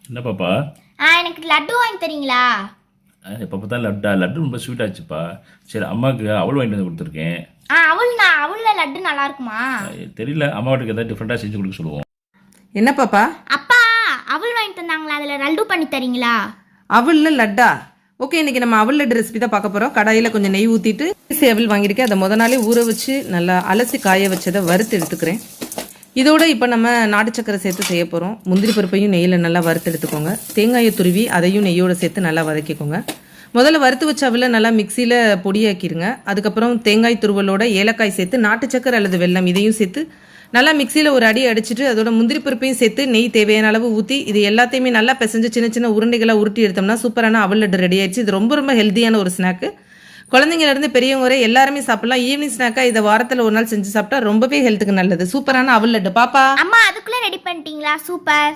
என்ன பாப்பா? எனக்கு லட்டு வாங்கி தரீங்களா? எப்போ பார்த்தா லட்டா? லட்டு ரொம்ப ஸ்வீட் ஆச்சுப்பா. சரி, அம்மாவுக்கு அவள் வாங்கிட்டு வந்து கொடுத்துருக்கேன். அவள்ல லட்டு நல்லா இருக்குமா? தெரியல, அம்மாவுக்கு ஏதாவது டிஃப்ரெண்ட்டாக செஞ்சு கொடுக்க சொல்லுவோம். என்ன பாப்பா? அப்பா, அவள் வாங்கி தந்தாங்களா, அதில் லட்டு பண்ணி தரீங்களா? அவல்ல லட்டா? ஓகே, இன்னைக்கு நம்ம அவல் லட்டு ரெசிபி தான் பார்க்க போகிறோம். கடாயில் கொஞ்சம் நெய் ஊற்றிட்டு அவல் வாங்கியிருக்கேன். அதை முத நாளே ஊற வச்சு நல்லா அலசி காய வச்சதை வறுத்து எடுத்துக்கிறேன். இதோட இப்போ நம்ம நாட்டு சக்கரை சேர்த்து செய்ய போகிறோம். முந்திரி பருப்பையும் நெய்யில் நல்லா வறுத்து எடுத்துக்கோங்க. தேங்காயை துருவி அதையும் நெய்யோடு சேர்த்து நல்லா வதக்கிக்கோங்க. முதல்ல வறுத்து வச்ச அவலை நல்லா மிக்சியில் பொடியாக்கிடுங்க. அதுக்கப்புறம் தேங்காய் துருவலோட ஏலக்காய் சேர்த்து நாட்டு சக்கரை அல்லது வெல்லம் இதையும் சேர்த்து நல்லா மிக்சியில் ஒரு அடி அடிச்சுட்டு அதோட முந்திரி பருப்பையும் சேர்த்து நெய் தேவையான அளவு ஊற்றி இது எல்லாத்தையுமே நல்லா பிசைஞ்சு சின்ன சின்ன உருண்டைகளாக உருட்டி எடுத்தோம்னா சூப்பரான அவல் லட்டு ரெடி ஆயிடுச்சு. இது ரொம்ப ரொம்ப ஹெல்த்தியான ஒரு ஸ்நாக்கு. குழந்தைங்கலேருந்து பெரியவங்க வரை எல்லாருமே சாப்பிடலாம். ஈவினிங் ஸ்நாக்காக இதை வாரத்தில் ஒரு நாள் செஞ்சு சாப்பிட்டா ரொம்பவே ஹெல்த்துக்கு நல்லது. சூப்பரான அவல் லட்டு பாப்பா. அம்மா, அதுக்குள்ளே ரெடி பண்ணிட்டீங்களா? சூப்பர்.